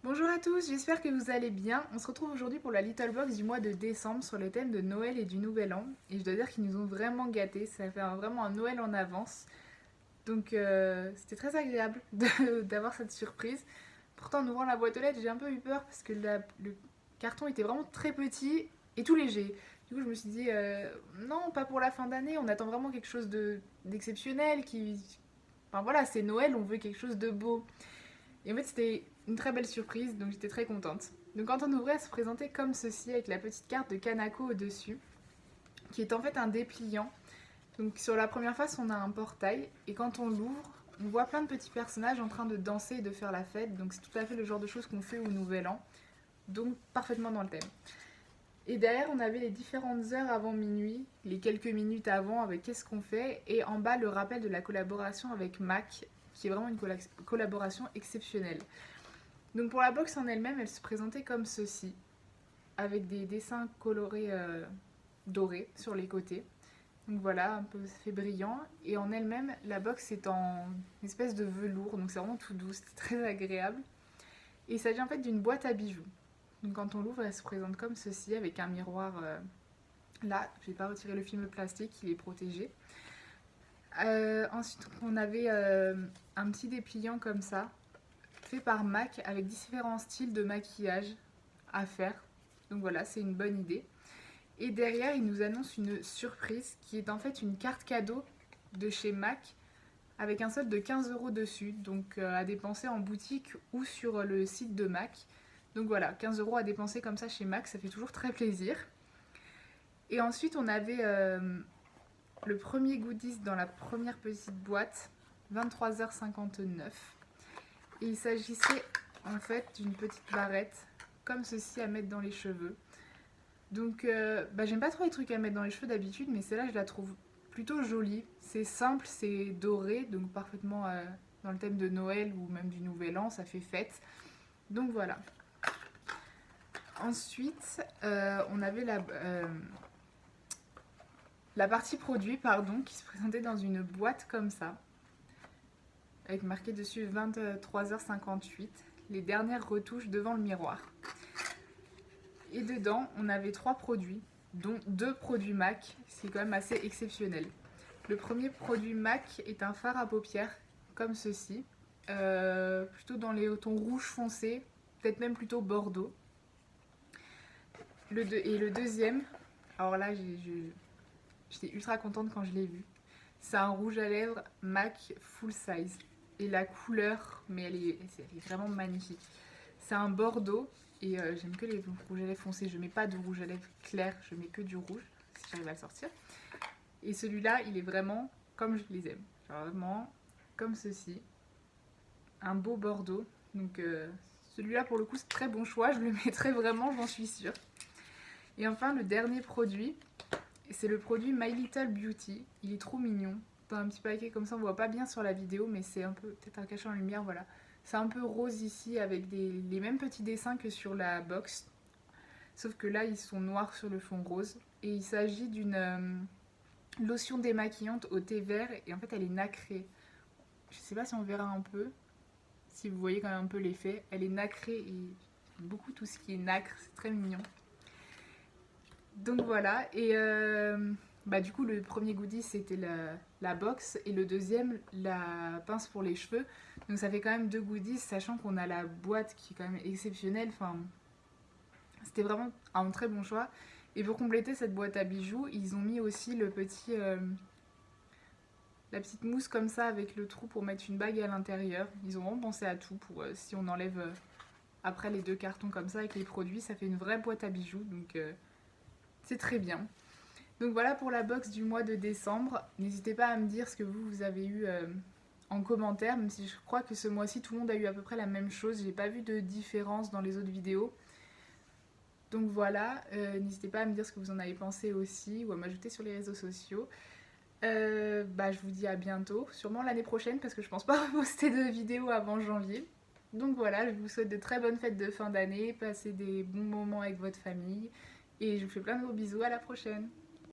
Bonjour à tous, j'espère que vous allez bien. On se retrouve aujourd'hui pour la Little Box du mois de décembre sur le thème de Noël et du Nouvel An. Et je dois dire qu'ils nous ont vraiment gâtés, ça fait vraiment un Noël en avance. Donc c'était très agréable d'avoir cette surprise. Pourtant en ouvrant la boîte aux lettres j'ai un peu eu peur parce que le carton était vraiment très petit et tout léger. Du coup je me suis dit non pas pour la fin d'année, on attend vraiment quelque chose d'exceptionnel qui... Enfin voilà c'est Noël, on veut quelque chose de beau. Et en fait, c'était une très belle surprise, donc j'étais très contente. Donc quand on ouvrait, elle se présentait comme ceci, avec la petite carte de Kanako au-dessus, qui est en fait un dépliant. Donc sur la première face, on a un portail, et quand on l'ouvre, on voit plein de petits personnages en train de danser et de faire la fête. Donc c'est tout à fait le genre de choses qu'on fait au Nouvel An, donc parfaitement dans le thème. Et derrière, on avait les différentes heures avant minuit, les quelques minutes avant avec qu'est-ce qu'on fait, et en bas, le rappel de la collaboration avec Mac, qui est vraiment une collaboration exceptionnelle. Donc pour la box en elle-même, elle se présentait comme ceci, avec des dessins colorés dorés sur les côtés. Donc voilà, un peu fait brillant. Et en elle-même, la box est en espèce de velours, donc c'est vraiment tout doux, c'est très agréable. Et il s'agit en fait d'une boîte à bijoux. Donc quand on l'ouvre, elle se présente comme ceci, avec un miroir là. Je n'ai pas retiré le film plastique, il est protégé. Ensuite, on avait un petit dépliant comme ça, fait par MAC avec différents styles de maquillage à faire. Donc voilà, c'est une bonne idée. Et derrière, il nous annonce une surprise qui est en fait une carte cadeau de chez MAC avec un solde de 15 € dessus, donc à dépenser en boutique ou sur le site de MAC. Donc voilà, 15 € à dépenser comme ça chez MAC, ça fait toujours très plaisir. Et ensuite, on avait le premier goodies dans la première petite boîte, 23h59. Et il s'agissait en fait d'une petite barrette comme ceci à mettre dans les cheveux. Donc j'aime pas trop les trucs à mettre dans les cheveux d'habitude, mais celle-là je la trouve plutôt jolie. C'est simple, c'est doré, donc parfaitement dans le thème de Noël ou même du Nouvel An, ça fait fête. Donc voilà. Ensuite, on avait la partie produit, pardon, qui se présentait dans une boîte comme ça, avec marqué dessus 23h58, les dernières retouches devant le miroir. Et dedans, on avait 3 produits, dont 2 produits MAC, c'est quand même assez exceptionnel. Le premier produit MAC est un fard à paupières, comme ceci, plutôt dans les tons rouge foncé, peut-être même plutôt bordeaux. Et le deuxième, alors là, j'étais ultra contente quand je l'ai vu. C'est un rouge à lèvres MAC full size. Et la couleur, mais elle est vraiment magnifique. C'est un bordeaux et j'aime que les rouges à lèvres foncés. Je mets pas de rouge à lèvres clair, je mets que du rouge si j'arrive à le sortir. Et celui-là, il est vraiment comme je les aime. Genre vraiment comme ceci. Un beau bordeaux. Donc celui-là pour le coup c'est très bon choix. Je le mettrai vraiment, j'en suis sûre. Et enfin le dernier produit, c'est le produit My Little Beauty. Il est trop mignon. Dans un petit paquet comme ça, on voit pas bien sur la vidéo, mais c'est un peu, peut-être un cachet en lumière, voilà. C'est un peu rose ici avec les mêmes petits dessins que sur la box. Sauf que là, ils sont noirs sur le fond rose. Et il s'agit d'une lotion démaquillante au thé vert. Et en fait, elle est nacrée. Je sais pas si on verra un peu. Si vous voyez quand même un peu l'effet. Elle est nacrée et j'aime beaucoup tout ce qui est nacre. C'est très mignon. Donc voilà. Et du coup, le premier goodie, c'était la box. Et le deuxième, la pince pour les cheveux. Donc ça fait quand même 2 goodies, sachant qu'on a la boîte qui est quand même exceptionnelle. Enfin, c'était vraiment un très bon choix. Et pour compléter cette boîte à bijoux, ils ont mis aussi la petite mousse comme ça avec le trou pour mettre une bague à l'intérieur. Ils ont vraiment pensé à tout pour si on enlève après les 2 cartons comme ça avec les produits, ça fait une vraie boîte à bijoux. Donc c'est très bien. Donc voilà pour la box du mois de décembre. N'hésitez pas à me dire ce que vous avez eu en commentaire, même si je crois que ce mois-ci tout le monde a eu à peu près la même chose. J'ai pas vu de différence dans les autres vidéos. Donc voilà, n'hésitez pas à me dire ce que vous en avez pensé aussi ou à m'ajouter sur les réseaux sociaux. Je vous dis à bientôt, sûrement l'année prochaine parce que je pense pas reposter de vidéos avant janvier. Donc voilà, je vous souhaite de très bonnes fêtes de fin d'année, passez des bons moments avec votre famille et je vous fais plein de gros bisous, à la prochaine.